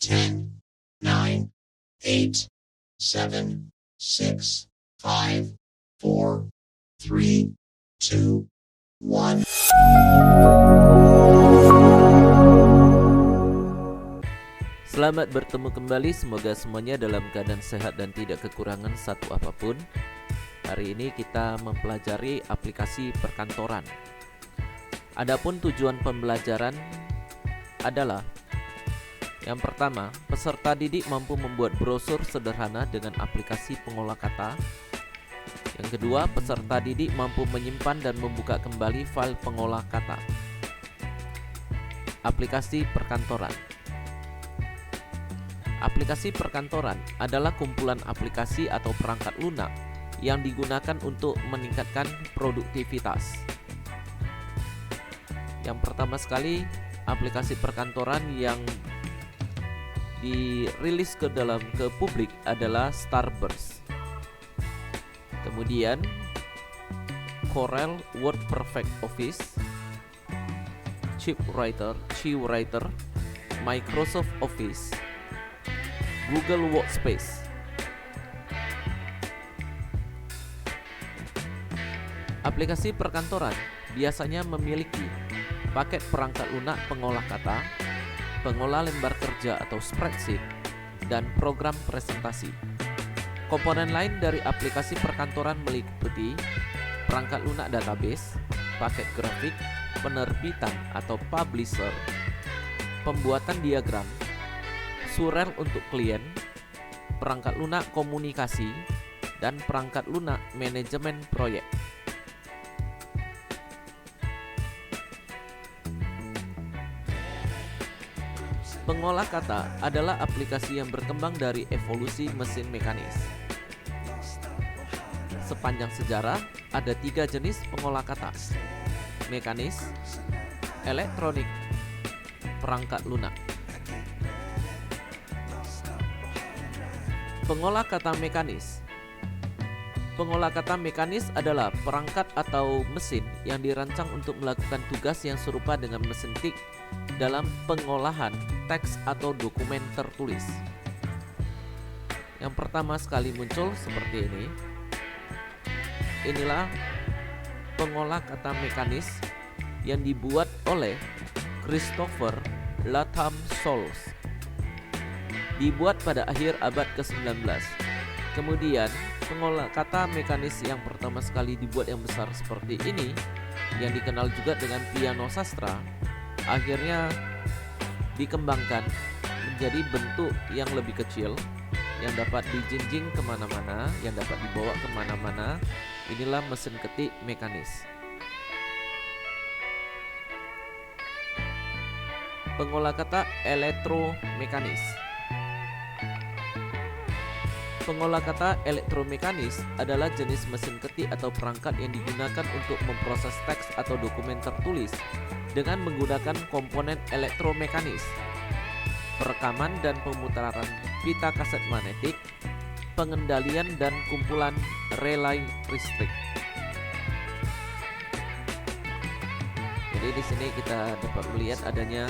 10, 9, 8, 7, 6, 5, 4, 3, 2, 1. Selamat bertemu kembali, semoga semuanya dalam keadaan sehat dan tidak kekurangan satu apapun. Hari ini kita mempelajari aplikasi perkantoran. Adapun tujuan pembelajaran adalah: yang pertama, peserta didik mampu membuat brosur sederhana dengan aplikasi pengolah kata. Yang kedua, peserta didik mampu menyimpan dan membuka kembali file pengolah kata. Aplikasi perkantoran. Aplikasi perkantoran adalah kumpulan aplikasi atau perangkat lunak yang digunakan untuk meningkatkan produktivitas. Yang pertama sekali, aplikasi perkantoran yang dirilis ke publik adalah Starburst. Kemudian Corel WordPerfect Office, ChipWriter, Microsoft Office, Google Workspace. Aplikasi perkantoran biasanya memiliki paket perangkat lunak pengolah kata, pengolah lembar kerja atau spreadsheet, dan program presentasi. Komponen lain dari aplikasi perkantoran meliputi perangkat lunak database, paket grafik, penerbitan atau publisher, pembuatan diagram, surel untuk klien, perangkat lunak komunikasi, dan perangkat lunak manajemen proyek. Pengolah kata adalah aplikasi yang berkembang dari evolusi mesin mekanis. Sepanjang sejarah, ada 3 jenis pengolah kata: mekanis, elektronik, perangkat lunak. Pengolah kata mekanis. Pengolah kata mekanis adalah perangkat atau mesin yang dirancang untuk melakukan tugas yang serupa dengan mesin tik dalam pengolahan teks atau dokumen tertulis. Yang pertama sekali muncul seperti ini. Inilah pengolah kata mekanis yang dibuat oleh Christopher Latham Souls. Dibuat pada akhir abad ke-19. Kemudian, pengolah kata mekanis yang pertama sekali dibuat yang besar seperti ini, yang dikenal juga dengan piano sastra, akhirnya dikembangkan menjadi bentuk yang lebih kecil, yang dapat dijinjing kemana-mana, yang dapat dibawa kemana-mana. Inilah mesin ketik mekanis. Pengolah kata elektromekanis. Pengolah kata elektromekanis adalah jenis mesin ketik atau perangkat yang digunakan untuk memproses teks atau dokumen tertulis dengan menggunakan komponen elektromekanis, perekaman dan pemutaran pita kaset magnetik, pengendalian dan kumpulan relay listrik. Jadi di sini kita dapat melihat adanya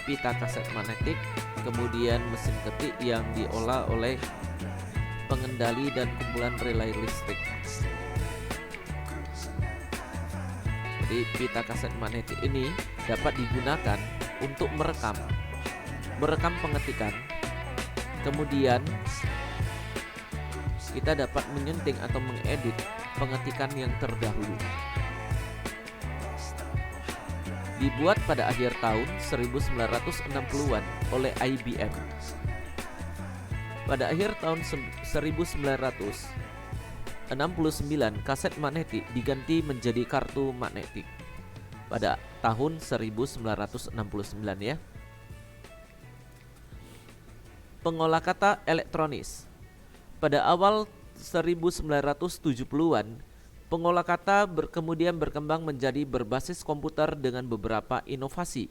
pita kaset magnetik, kemudian mesin ketik yang diolah oleh pengendali dan kumpulan relay listrik. Jadi pita kaset magnetik ini dapat digunakan untuk merekam pengetikan. Kemudian kita dapat menyunting atau mengedit pengetikan yang terdahulu. Dibuat pada akhir tahun 1960-an oleh IBM. Pada akhir tahun 1969, kaset magnetik diganti menjadi kartu magnetik. Pada tahun 1969 ya. Pengolah kata elektronis. Pada awal 1970-an, pengolah kata kemudian berkembang menjadi berbasis komputer dengan beberapa inovasi.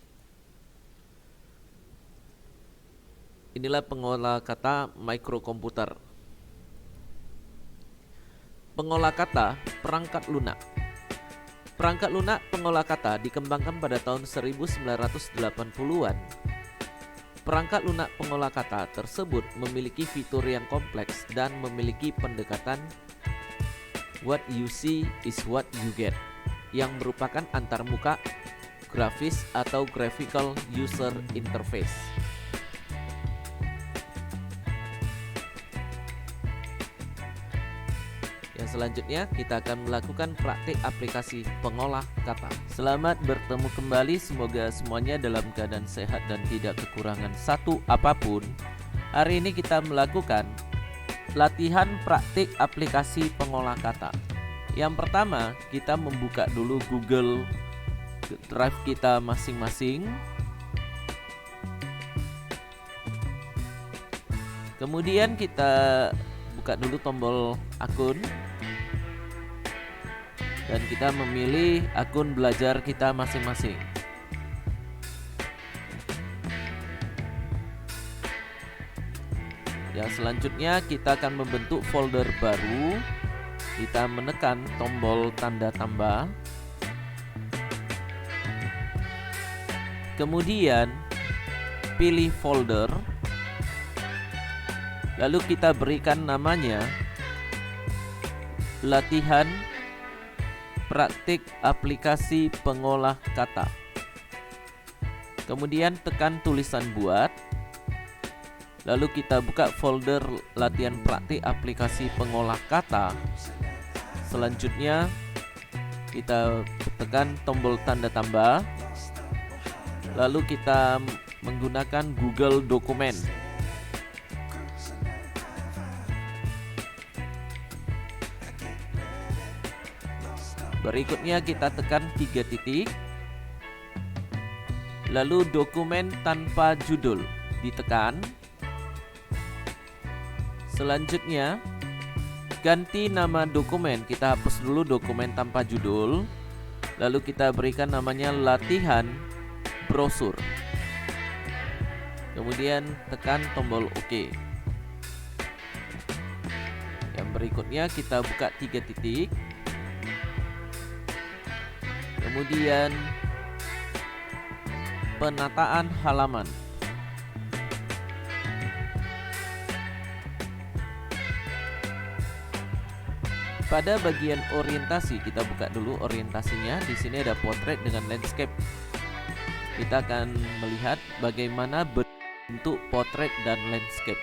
Inilah pengolah kata mikrokomputer. Pengolah kata perangkat lunak. Perangkat lunak pengolah kata dikembangkan pada tahun 1980-an Perangkat lunak pengolah kata tersebut memiliki fitur yang kompleks dan memiliki pendekatan what you see is what you get, yang merupakan antarmuka grafis atau graphical user interface. Yang selanjutnya kita akan melakukan praktik aplikasi pengolah kata. Selamat bertemu kembali, semoga semuanya dalam keadaan sehat dan tidak kekurangan satu apapun. Hari ini kita melakukan latihan praktik aplikasi pengolah kata. Yang pertama, kita membuka dulu Google Drive kita masing-masing. Kemudian kita buka dulu tombol akun dan kita memilih akun belajar kita masing-masing. Ya, selanjutnya kita akan membentuk folder baru. Kita menekan tombol tanda tambah. Kemudian pilih folder. Lalu kita berikan namanya latihan praktik aplikasi pengolah kata. Kemudian tekan tulisan buat. Lalu kita buka folder latihan praktik aplikasi pengolah kata. Selanjutnya kita tekan tombol tanda tambah. Lalu kita menggunakan Google Dokumen. Berikutnya kita tekan 3 titik. Lalu dokumen tanpa judul ditekan. Selanjutnya ganti nama dokumen. Kita hapus dulu dokumen tanpa judul. Lalu kita berikan namanya latihan brosur. Kemudian tekan tombol OK. Yang berikutnya kita buka 3 titik. Kemudian penataan halaman. Pada bagian orientasi kita buka dulu orientasinya. Di sini ada portrait dengan landscape. Kita akan melihat bagaimana bentuk portrait dan landscape.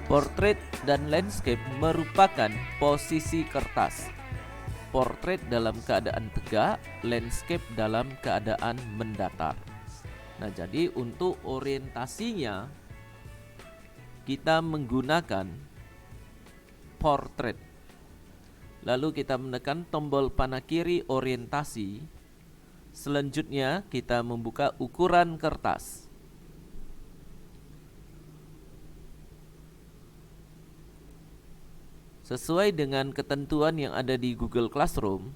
Portrait dan landscape merupakan posisi kertas. Portrait dalam keadaan tegak, landscape dalam keadaan mendatar. Nah, jadi untuk orientasinya kita menggunakan portrait. Lalu kita menekan tombol panah kiri orientasi. Selanjutnya kita membuka ukuran kertas. Sesuai dengan ketentuan yang ada di Google Classroom,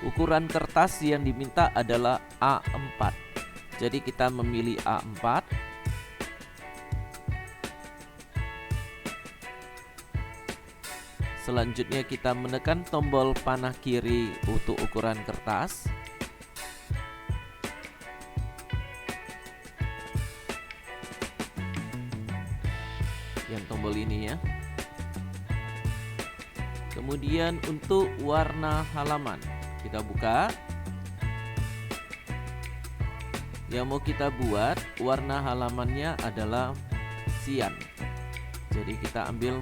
ukuran kertas yang diminta adalah A4. Jadi kita memilih A4. Selanjutnya kita menekan tombol panah kiri untuk ukuran kertas. Yang tombol ini ya. Kemudian untuk warna halaman kita buka. Yang mau kita buat warna halamannya adalah sian. Jadi kita ambil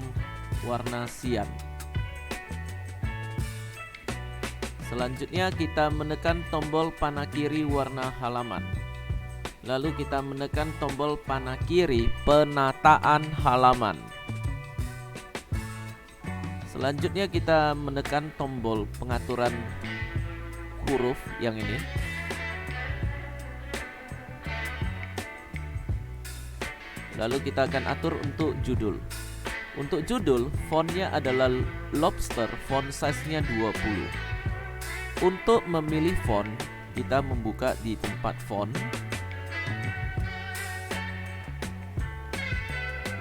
warna sian. Selanjutnya kita menekan tombol panah kiri warna halaman. Lalu kita menekan tombol panah kiri penataan halaman. Selanjutnya kita menekan tombol pengaturan huruf yang ini. Lalu kita akan atur untuk judul. Untuk judul, fontnya adalah Lobster, font size-nya 20. Untuk memilih font, kita membuka di tempat font.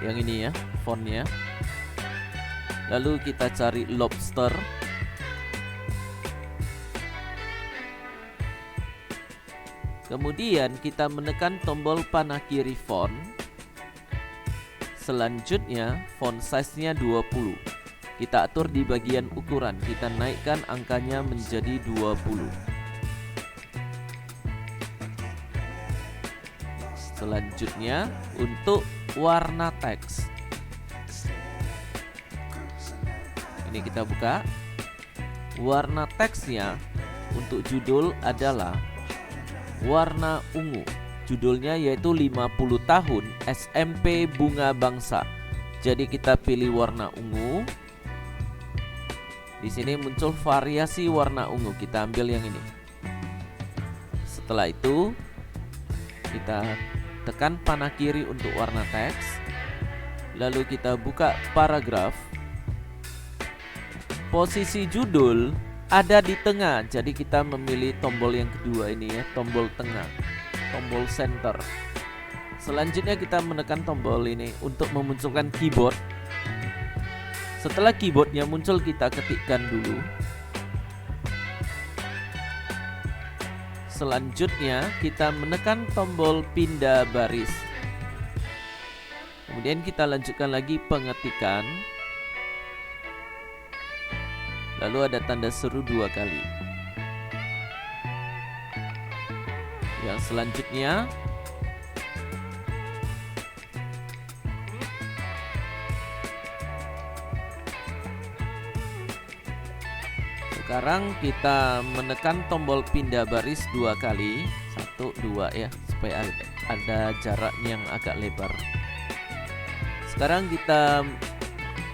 Yang ini ya, fontnya. Lalu kita cari Lobster. Kemudian kita menekan tombol panah kiri font. Selanjutnya font size-nya 20. Kita atur di bagian ukuran, kita naikkan angkanya menjadi 20. Selanjutnya untuk warna teks. Ini kita buka. Warna teksnya untuk judul adalah warna ungu. Judulnya yaitu 50 tahun SMP Bunga Bangsa. Jadi kita pilih warna ungu. Di sini muncul variasi warna ungu. Kita ambil yang ini. Setelah itu kita tekan panah kiri untuk warna teks. Lalu kita buka paragraf. Posisi judul ada di tengah. Jadi kita memilih tombol yang kedua ini ya, tombol tengah, tombol center. Selanjutnya kita menekan tombol ini untuk memunculkan keyboard. Setelah keyboardnya muncul, kita ketikkan dulu. Selanjutnya kita menekan tombol pindah baris. Kemudian kita lanjutkan lagi pengetikan. Lalu ada tanda seru 2 kali. Yang selanjutnya sekarang kita menekan tombol pindah baris 2 kali. 1, 2 ya, supaya ada jaraknya yang agak lebar. Sekarang kita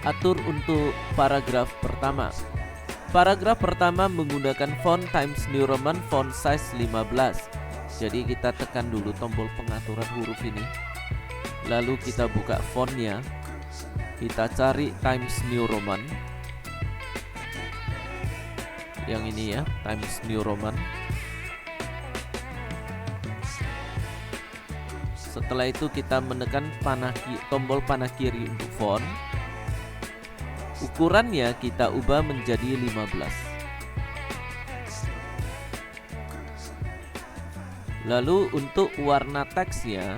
atur untuk paragraf pertama. Paragraf pertama menggunakan font Times New Roman font size 15. Jadi kita tekan dulu tombol pengaturan huruf ini. Lalu kita buka fontnya. Kita cari Times New Roman. Yang ini ya, Times New Roman. Setelah itu kita menekan tombol panah kiri untuk font. Ukurannya kita ubah menjadi 15. Lalu untuk warna teksnya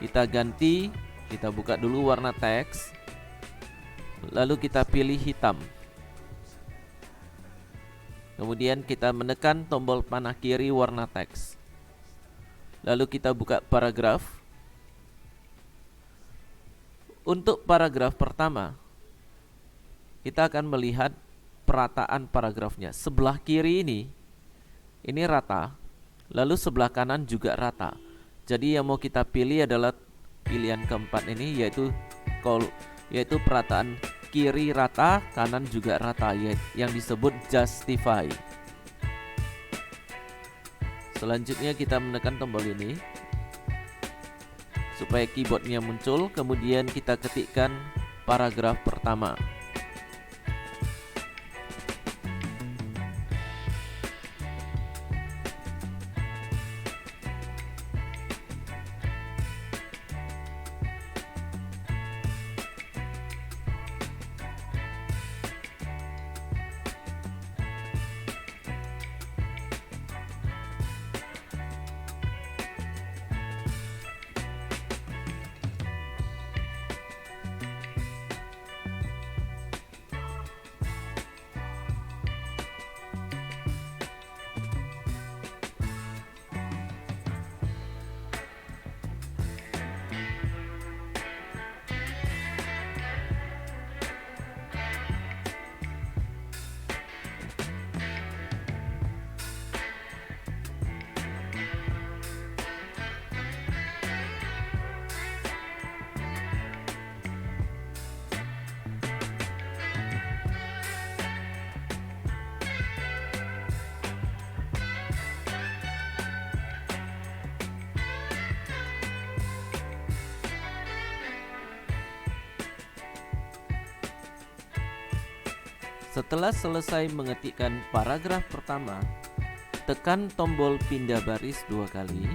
kita ganti. Kita buka dulu warna teks. Lalu kita pilih hitam. Kemudian kita menekan tombol panah kiri warna teks. Lalu kita buka paragraf. Untuk paragraf pertama, kita akan melihat perataan paragrafnya. Sebelah kiri ini rata, lalu sebelah kanan juga rata. Jadi yang mau kita pilih adalah pilihan keempat ini, yaitu perataan kiri rata, kanan juga rata, yang disebut justify. Selanjutnya kita menekan tombol ini supaya keyboardnya muncul. Kemudian kita ketikkan paragraf pertama. Setelah selesai mengetikkan paragraf pertama, tekan tombol pindah baris 2 kali.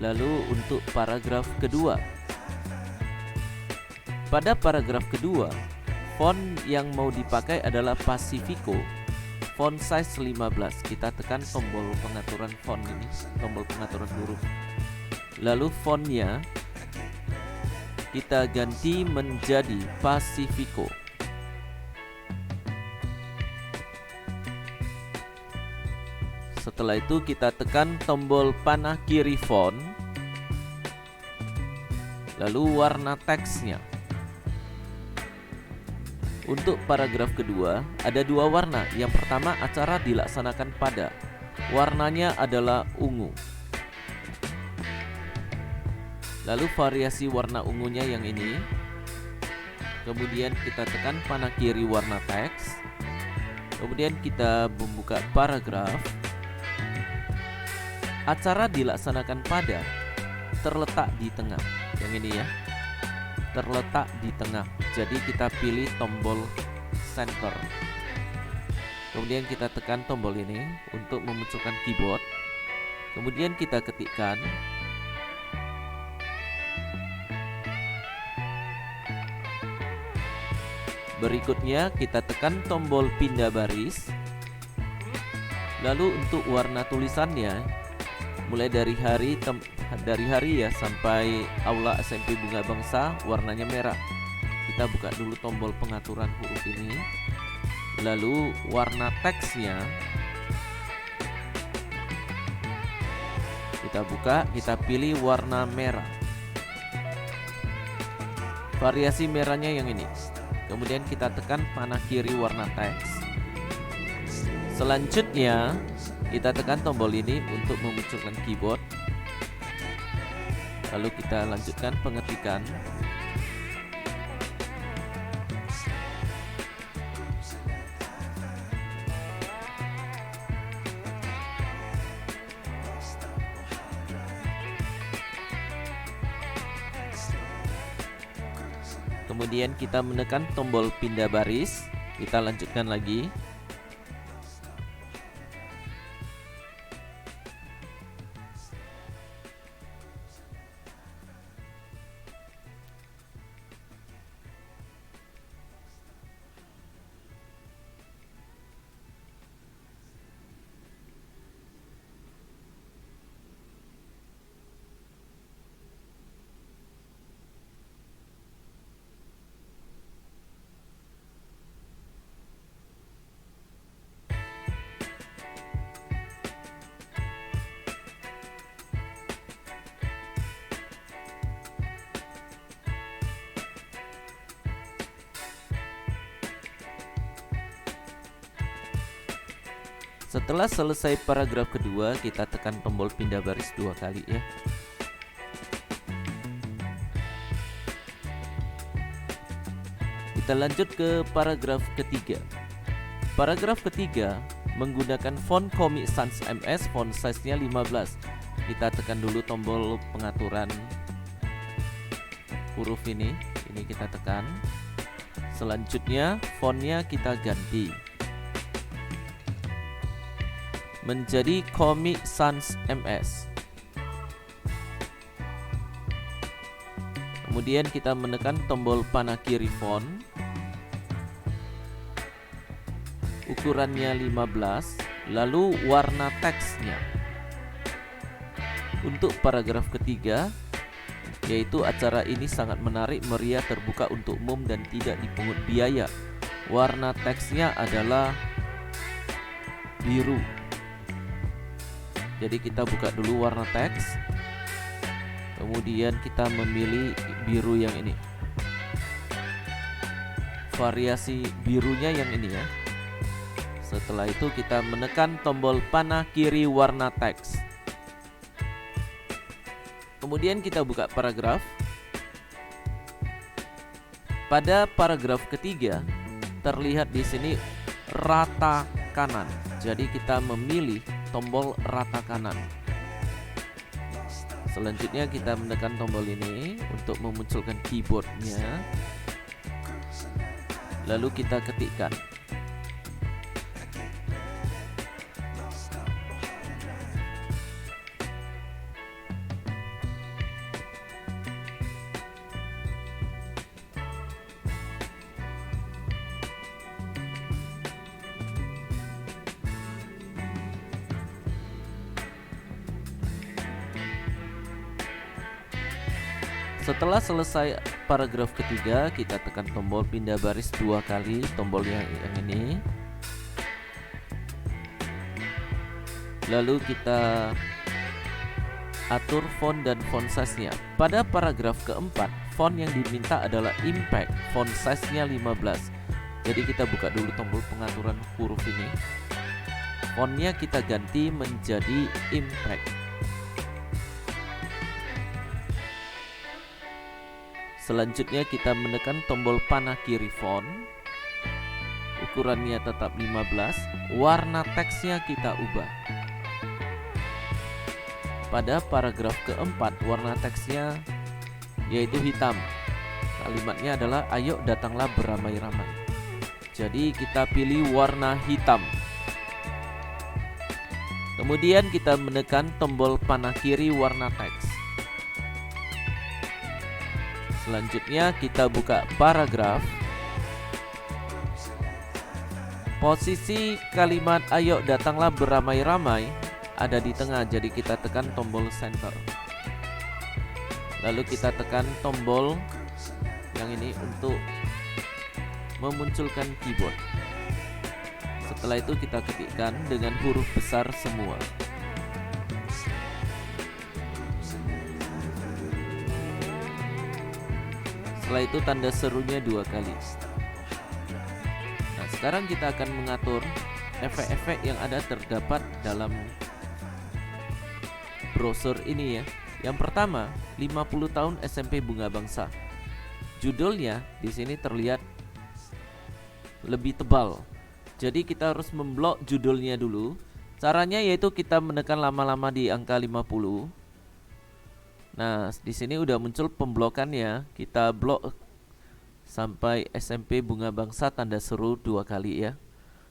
Lalu untuk paragraf kedua. Pada paragraf kedua, font yang mau dipakai adalah Pacifico, font size 15. Kita tekan tombol pengaturan font ini, tombol pengaturan huruf. Lalu fontnya kita ganti menjadi Pacifico. Setelah itu kita tekan tombol panah kiri font, lalu warna teksnya. Untuk paragraf kedua ada 2 warna. Yang pertama, acara dilaksanakan pada, warnanya adalah ungu. Lalu variasi warna ungunya yang ini. Kemudian kita tekan panah kiri warna teks. Kemudian kita membuka paragraf. Acara dilaksanakan pada terletak di tengah. Yang ini ya, terletak di tengah. Jadi kita pilih tombol center. Kemudian kita tekan tombol ini untuk memunculkan keyboard. Kemudian kita ketikkan berikutnya kita tekan tombol pindah baris. Lalu untuk warna tulisannya, mulai dari hari ya sampai Aula SMP Bunga Bangsa warnanya merah. Kita buka dulu tombol pengaturan huruf ini. Lalu warna teksnya kita buka, kita pilih warna merah. Variasi merahnya yang ini. Kemudian kita tekan panah kiri warna teks. Selanjutnya kita tekan tombol ini untuk memunculkan keyboard. Lalu kita lanjutkan pengetikan. Kemudian kita menekan tombol pindah baris. Kita lanjutkan lagi. Setelah selesai paragraf kedua, kita tekan tombol pindah baris 2 kali ya. Kita lanjut ke paragraf ketiga. Paragraf ketiga menggunakan font Comic Sans MS, font size-nya 15. Kita tekan dulu tombol pengaturan huruf ini kita tekan. Selanjutnya fontnya kita ganti menjadi Comic Sans MS. Kemudian kita menekan tombol panah kiri font. Ukurannya 15, lalu warna teksnya. Untuk paragraf ketiga, yaitu acara ini sangat menarik, meriah, terbuka untuk umum dan tidak dipungut biaya. Warna teksnya adalah biru. Jadi kita buka dulu warna teks. Kemudian kita memilih biru yang ini. Variasi birunya yang ini ya. Setelah itu kita menekan tombol panah kiri warna teks. Kemudian kita buka paragraf. Pada paragraf ketiga terlihat di sini rata kanan. Jadi kita memilih tombol rata kanan. Selanjutnya kita menekan tombol ini untuk memunculkan keyboardnya. Lalu kita ketikkan Setelah selesai paragraf ketiga, kita tekan tombol pindah baris 2 kali, tombol yang ini. Lalu kita atur font dan font size-nya. Pada paragraf keempat, font yang diminta adalah Impact, font size-nya 15. Jadi kita buka dulu tombol pengaturan huruf ini. Fontnya kita ganti menjadi Impact. Selanjutnya kita menekan tombol panah kiri font. Ukurannya tetap 15. Warna teksnya kita ubah. Pada paragraf keempat, warna teksnya yaitu hitam. Kalimatnya adalah ayo datanglah beramai-ramai. Jadi kita pilih warna hitam. Kemudian kita menekan tombol panah kiri warna teks. Selanjutnya kita buka paragraf. Posisi kalimat ayo datanglah beramai-ramai ada di tengah, jadi kita tekan tombol center. Lalu kita tekan tombol yang ini untuk memunculkan keyboard. Setelah itu kita ketikkan dengan huruf besar semua. Setelah itu tanda serunya 2 kali. Nah, sekarang kita akan mengatur efek-efek yang ada terdapat dalam brosur ini ya. Yang pertama, 50 tahun SMP Bunga Bangsa. Judulnya di sini terlihat lebih tebal. Jadi kita harus memblok judulnya dulu. Caranya yaitu kita menekan lama-lama di angka 50. Nah, di sini udah muncul pemblokannya. Kita blok sampai SMP Bunga Bangsa tanda seru 2 kali ya.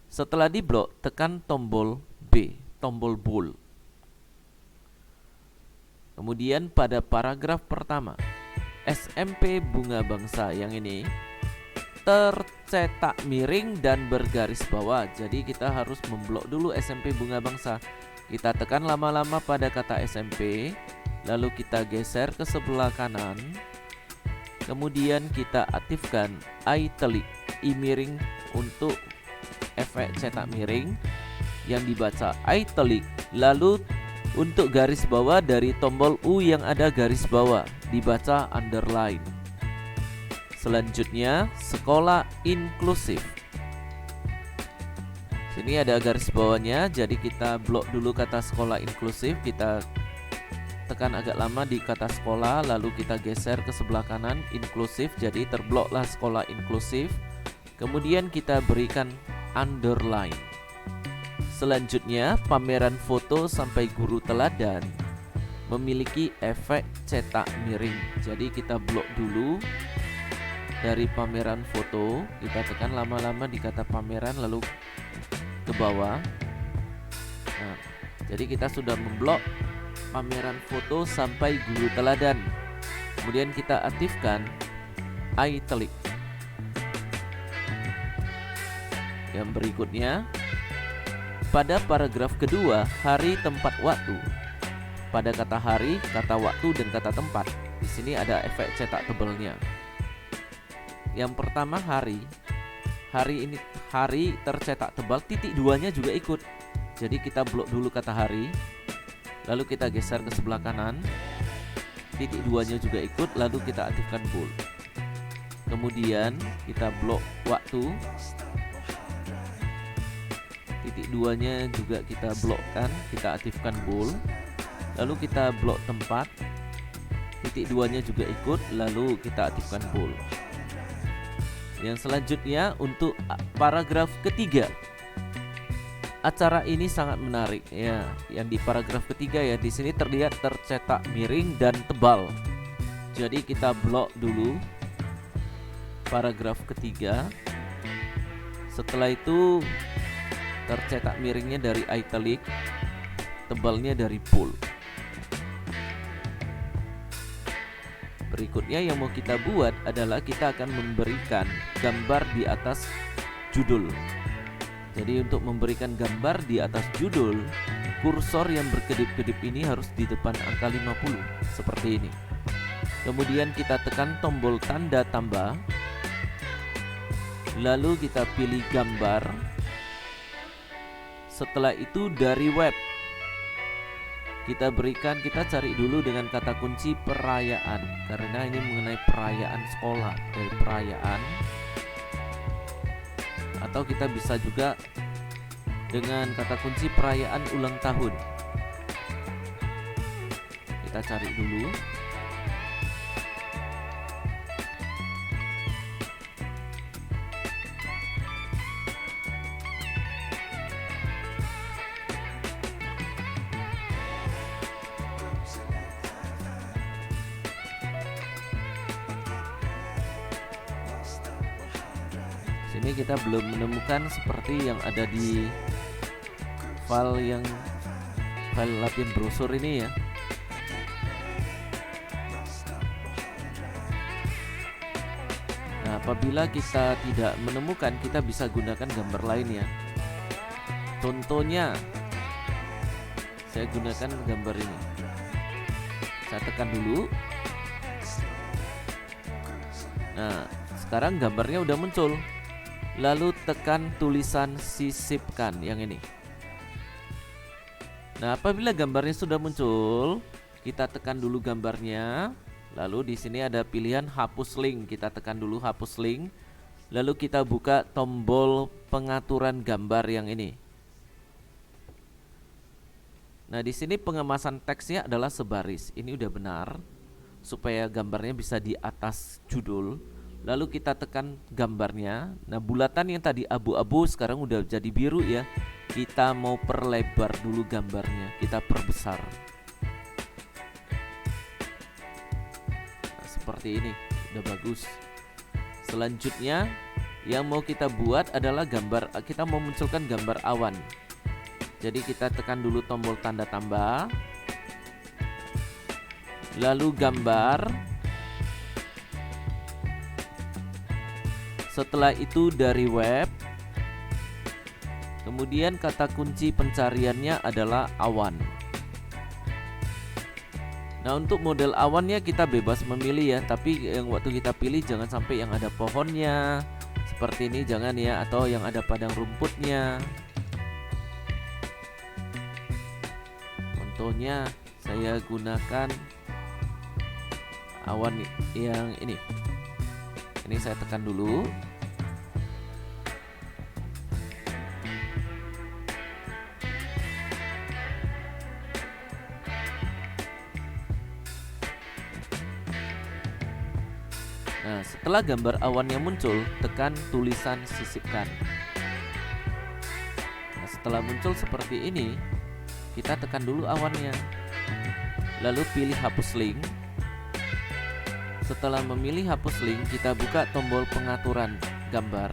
Setelah diblok, tekan tombol B, tombol bold. Kemudian pada paragraf pertama, SMP Bunga Bangsa yang ini tercetak miring dan bergaris bawah. Jadi kita harus memblok dulu SMP Bunga Bangsa. Kita tekan lama-lama pada kata SMP, lalu kita geser ke sebelah kanan. Kemudian kita aktifkan italic, i-miring untuk efek cetak miring yang dibaca italic. Lalu untuk garis bawah dari tombol U yang ada garis bawah dibaca underline. Selanjutnya sekolah inklusif. Sini ada garis bawahnya, jadi kita blok dulu kata sekolah inklusif. Kita tekan agak lama di kata sekolah, lalu kita geser ke sebelah kanan inklusif, jadi terbloklah sekolah inklusif. Kemudian kita berikan underline. Selanjutnya pameran foto sampai guru teladan memiliki efek cetak miring. Jadi kita blok dulu dari pameran foto, kita tekan lama-lama di kata pameran lalu ke bawah. Nah, jadi kita sudah memblok pameran foto sampai guru teladan. Kemudian kita aktifkan italic. Yang berikutnya, pada paragraf kedua, hari, tempat, waktu. Pada kata hari, kata waktu, dan kata tempat, di sini ada efek cetak tebalnya. Yang pertama hari ini hari tercetak tebal, titik 2-nya juga ikut. Jadi kita blok dulu kata hari, lalu kita geser ke sebelah kanan, titik 2-nya juga ikut, lalu kita aktifkan bold. Kemudian kita blok waktu, titik 2-nya juga kita blokkan, kita aktifkan bold. Lalu kita blok tempat, titik 2-nya juga ikut, lalu kita aktifkan bold. Yang selanjutnya untuk paragraf ketiga. Acara ini sangat menarik ya. Yang di paragraf ketiga ya, di sini terlihat tercetak miring dan tebal. Jadi kita blok dulu paragraf ketiga. Setelah itu tercetak miringnya dari italic, tebalnya dari bold. Berikutnya yang mau kita buat adalah kita akan memberikan gambar di atas judul. Jadi untuk memberikan gambar di atas judul, kursor yang berkedip-kedip ini harus di depan angka 50 seperti ini. Kemudian kita tekan tombol tanda tambah. Lalu kita pilih gambar. Setelah itu dari web kita cari dulu dengan kata kunci perayaan, karena ini mengenai perayaan sekolah, dari perayaan. Atau kita bisa juga dengan kata kunci perayaan ulang tahun. Kita cari dulu. Sini kita belum menemukan seperti yang ada di file latihan brosur ini ya. Nah, apabila kita tidak menemukan, kita bisa gunakan gambar lain ya. Contohnya, saya gunakan gambar ini. Saya tekan dulu. Nah, sekarang gambarnya udah muncul. Lalu tekan tulisan sisipkan yang ini. Nah, apabila gambarnya sudah muncul, kita tekan dulu gambarnya. Lalu di sini ada pilihan hapus link. Kita tekan dulu hapus link. Lalu kita buka tombol pengaturan gambar yang ini. Nah, di sini pengemasan teksnya adalah sebaris. Ini udah benar supaya gambarnya bisa di atas judul. Lalu kita tekan gambarnya. Nah, bulatan yang tadi abu-abu sekarang udah jadi biru ya. Kita mau perlebar dulu gambarnya. Kita perbesar. Nah, seperti ini. Udah bagus. Selanjutnya yang mau kita buat adalah kita mau munculkan gambar awan. Jadi kita tekan dulu tombol tanda tambah. Lalu gambar. Setelah itu dari web. Kemudian kata kunci pencariannya adalah awan. Nah, untuk model awannya kita bebas memilih ya. Tapi yang waktu kita pilih jangan sampai yang ada pohonnya seperti ini, jangan ya. Atau yang ada padang rumputnya. Contohnya saya gunakan awan yang ini. Ini saya tekan dulu. Nah, setelah gambar awannya muncul, tekan tulisan sisipkan. Nah, setelah muncul seperti ini, kita tekan dulu awannya. Lalu pilih hapus link. Setelah memilih hapus link, kita buka tombol pengaturan gambar.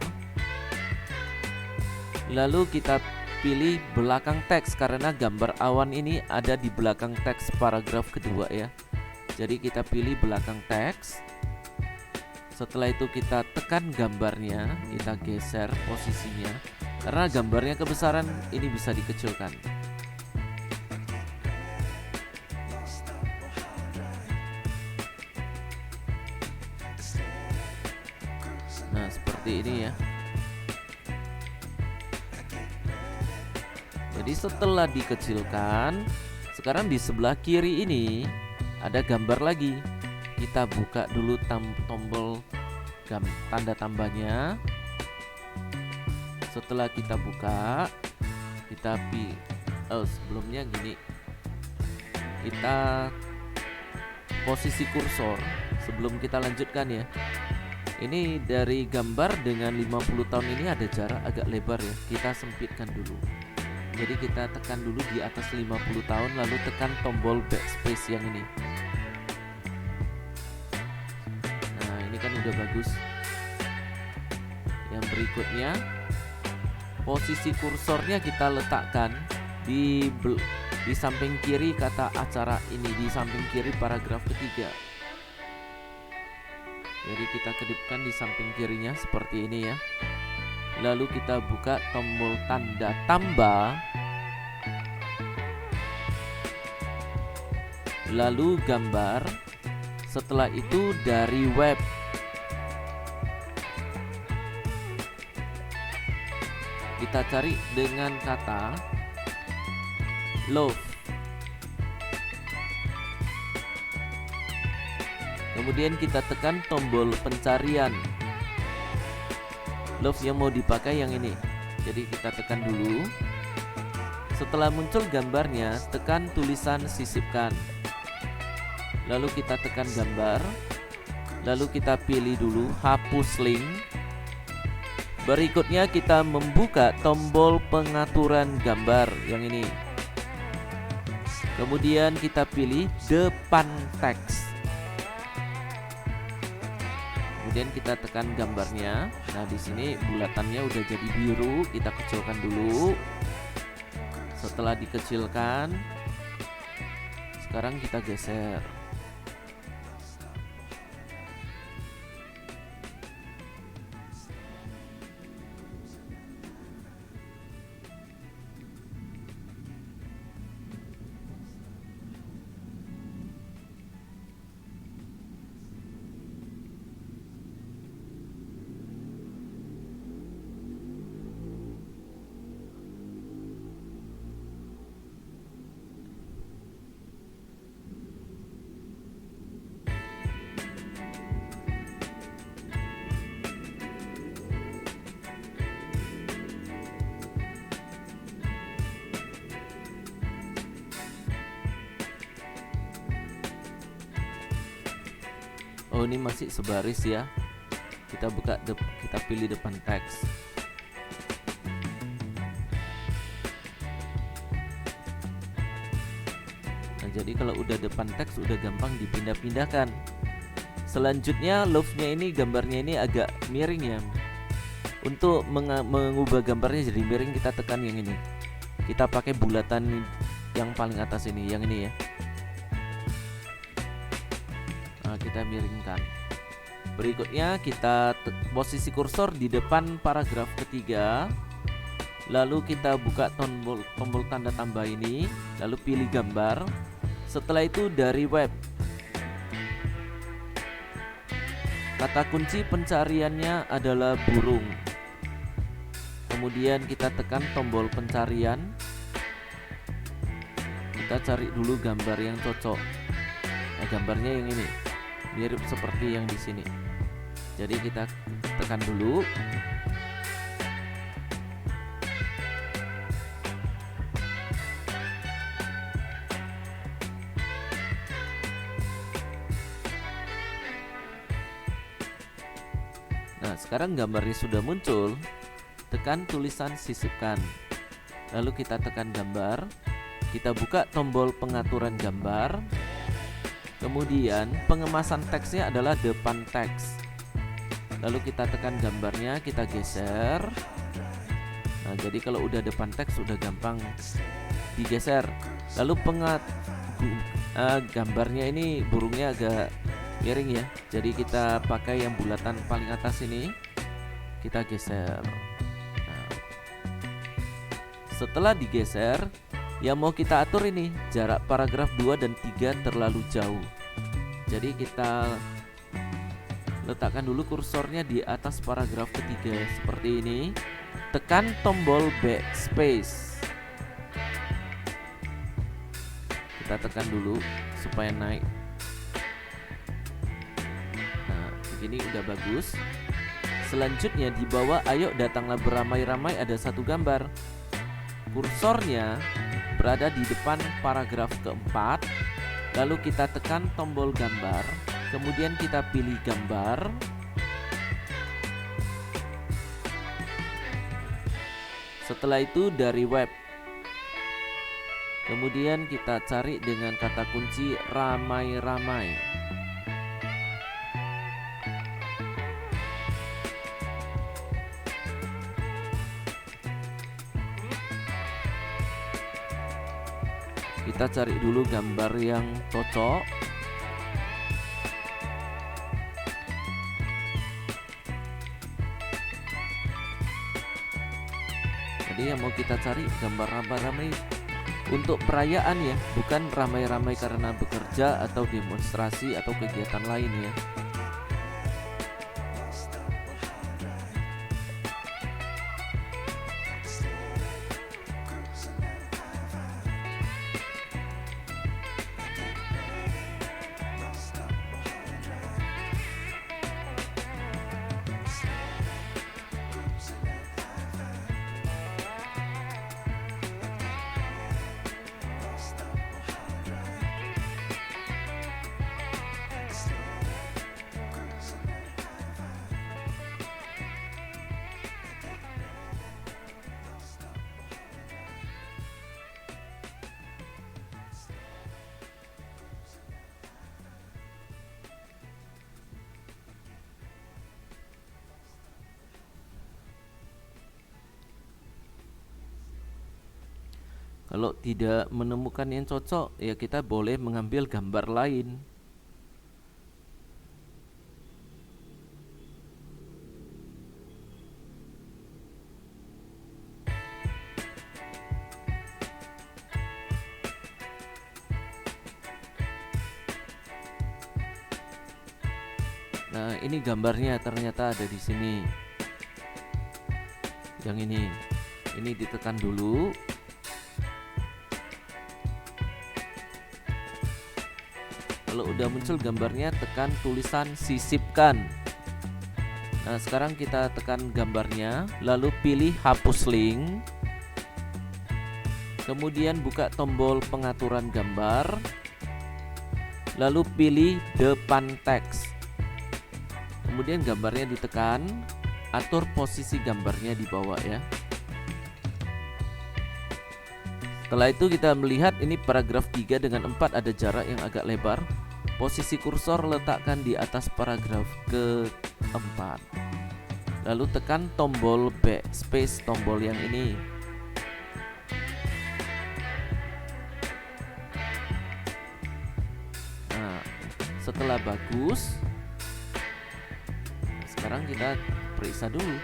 Lalu kita pilih belakang teks, karena gambar awan ini ada di belakang teks paragraf kedua ya. Jadi kita pilih belakang teks. Setelah itu kita tekan gambarnya, kita geser posisinya. Karena gambarnya kebesaran, ini bisa dikecilkan. Nah, seperti ini ya. Jadi setelah dikecilkan, sekarang di sebelah kiri ini ada gambar lagi. Kita buka dulu tombol tanda tambahnya. Setelah kita buka, kita sebelumnya gini. Kita posisi kursor sebelum kita lanjutkan ya. Ini dari gambar dengan 50 tahun ini ada jarak agak lebar ya. Kita sempitkan dulu. Jadi kita tekan dulu di atas 50 tahun, lalu tekan tombol backspace yang ini. Nah, ini kan udah bagus. Yang berikutnya, posisi kursornya kita letakkan di samping kiri kata acara ini, di samping kiri paragraf ketiga. Jadi kita kedipkan di samping kirinya seperti ini ya. Lalu kita buka tombol tanda tambah. Lalu gambar. Setelah itu dari web. Kita cari dengan kata love. Kemudian kita tekan tombol pencarian. Love yang mau dipakai yang ini. Jadi kita tekan dulu. Setelah muncul gambarnya, tekan tulisan sisipkan. Lalu kita tekan gambar. Lalu kita pilih dulu hapus link. Berikutnya kita membuka tombol pengaturan gambar yang ini. Kemudian kita pilih depan teks. Kemudian kita tekan gambarnya. Nah, di sini bulatannya udah jadi biru, kita kecilkan dulu. Setelah dikecilkan, sekarang kita geser. Oh, ini masih sebaris ya. Kita buka, kita pilih depan teks. Nah, jadi kalau udah depan teks udah gampang dipindah-pindahkan. Selanjutnya love-nya ini, gambarnya ini agak miring ya. Untuk mengubah gambarnya jadi miring, kita tekan yang ini. Kita pakai bulatan yang paling atas ini, yang ini ya. Nah, kita miringkan. Berikutnya kita posisi kursor di depan paragraf ketiga. Lalu kita buka tombol tanda tambah ini, lalu pilih gambar. Setelah itu dari web. Kata kunci pencariannya adalah burung. Kemudian kita tekan tombol pencarian. Kita cari dulu gambar yang cocok. Nah, gambarnya yang ini. Mirip seperti yang di sini. Jadi kita tekan dulu. Nah, sekarang gambarnya sudah muncul. Tekan tulisan sisipkan. Lalu kita tekan gambar. Kita buka tombol pengaturan gambar. Kemudian pengemasan teksnya adalah depan teks. Lalu kita tekan gambarnya, kita geser. Nah, jadi kalau udah depan teks udah gampang digeser. Lalu gambarnya ini burungnya agak miring ya. Jadi kita pakai yang bulatan paling atas ini. Kita geser. Nah, setelah digeser, yang mau kita atur ini jarak paragraf 2 dan 3 terlalu jauh. Jadi kita letakkan dulu kursornya di atas paragraf ketiga seperti ini. Tekan tombol backspace. Kita tekan dulu supaya naik. Nah, begini udah bagus. Selanjutnya di bawah ayo datanglah beramai-ramai ada satu gambar. Kursornya berada di depan paragraf keempat. Lalu kita tekan tombol gambar. Kemudian kita pilih gambar. Setelah itu dari web. Kemudian kita cari dengan kata kunci ramai-ramai. Kita cari dulu gambar yang cocok. Jadi yang mau kita cari gambar ramai-ramai untuk perayaan ya, bukan ramai-ramai karena bekerja atau demonstrasi atau kegiatan lain ya. Kalau tidak menemukan yang cocok, ya kita boleh mengambil gambar lain. Nah, ini gambarnya ternyata ada di sini. Yang ini ditekan dulu. Kalau udah muncul gambarnya, tekan tulisan sisipkan. Nah, sekarang kita tekan gambarnya, lalu pilih hapus link. Kemudian buka tombol pengaturan gambar. Lalu pilih depan teks. Kemudian gambarnya ditekan, atur posisi gambarnya di bawah ya. Setelah itu kita melihat ini paragraf 3 dengan 4 ada jarak yang agak lebar. Posisi kursor letakkan di atas paragraf ke-4. Lalu tekan tombol backspace, tombol yang ini. Nah, setelah bagus, sekarang kita periksa dulu.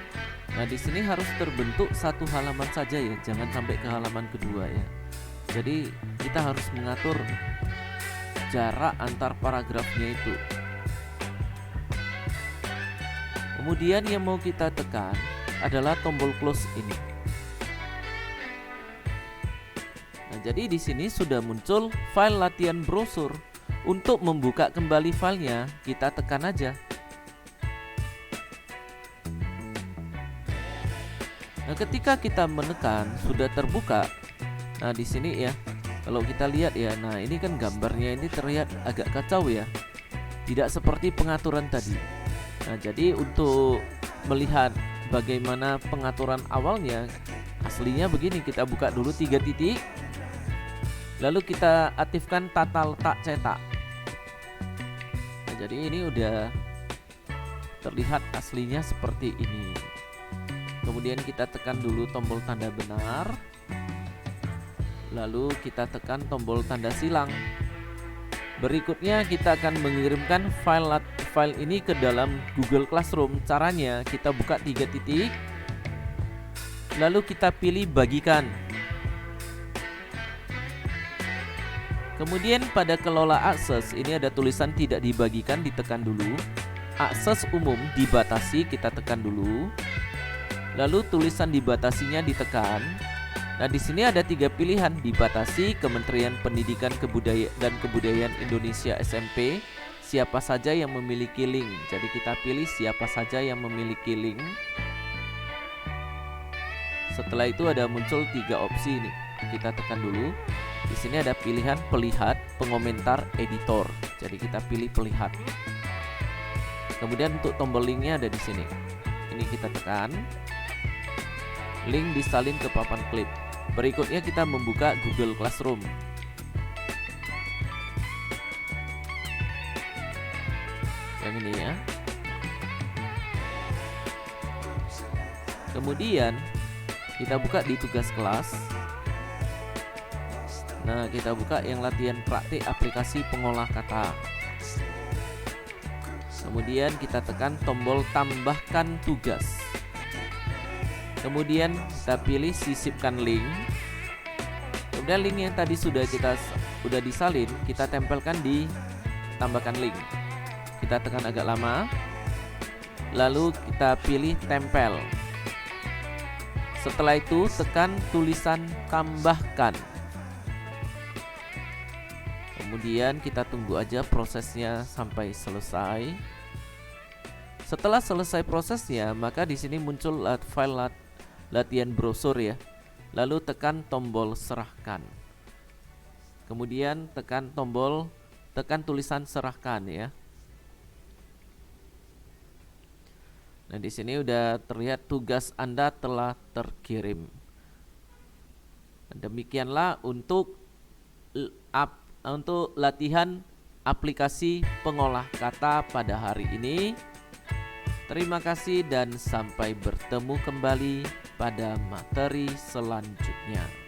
Nah, di sini harus terbentuk satu halaman saja ya, jangan sampai ke halaman kedua ya. Jadi kita harus mengatur jarak antar paragrafnya itu. Kemudian yang mau kita tekan adalah tombol close ini. Nah, jadi di sini sudah muncul file latihan brosur. Untuk membuka kembali filenya, kita tekan aja. Nah, ketika kita menekan sudah terbuka. Nah, di sini ya, kalau kita lihat ya, nah ini kan gambarnya ini terlihat agak kacau ya, tidak seperti pengaturan tadi. Nah, jadi untuk melihat bagaimana pengaturan awalnya, aslinya begini, kita buka dulu 3 titik, lalu kita aktifkan tata letak cetak. Nah, jadi ini udah terlihat aslinya seperti ini. Kemudian kita tekan dulu tombol tanda benar. Lalu kita tekan tombol tanda silang. Berikutnya kita akan mengirimkan file ini ke dalam Google Classroom. Caranya kita buka 3 titik. Lalu kita pilih bagikan. Kemudian pada kelola akses ini ada tulisan tidak dibagikan, ditekan dulu. Akses umum dibatasi, kita tekan dulu. Lalu tulisan dibatasinya ditekan. Nah, di sini ada 3 pilihan, dibatasi Kementerian Pendidikan dan Kebudayaan Indonesia SMP, siapa saja yang memiliki link. Jadi kita pilih siapa saja yang memiliki link. Setelah itu ada muncul 3 opsi ini. Kita tekan dulu. Di sini ada pilihan pelihat, pengomentar, editor. Jadi kita pilih pelihat. Kemudian untuk tombol linknya ada di sini. Ini kita tekan. Link disalin ke papan klip. Berikutnya kita membuka Google Classroom. Yang ini ya. Kemudian kita buka di tugas kelas. Nah, kita buka yang latihan praktik aplikasi pengolah kata. Kemudian kita tekan tombol tambahkan tugas. Kemudian kita pilih sisipkan link. Kemudian link yang tadi sudah disalin, kita tempelkan di tambahkan link. Kita tekan agak lama, lalu kita pilih tempel. Setelah itu tekan tulisan tambahkan. Kemudian kita tunggu aja prosesnya sampai selesai. Setelah selesai prosesnya, maka di sini muncul file latihan brosur ya. Lalu tekan tombol serahkan. Kemudian tekan tulisan serahkan ya. Nah, di sini udah terlihat tugas Anda telah terkirim. Demikianlah untuk latihan aplikasi pengolah kata pada hari ini. Terima kasih dan sampai bertemu kembali pada materi selanjutnya.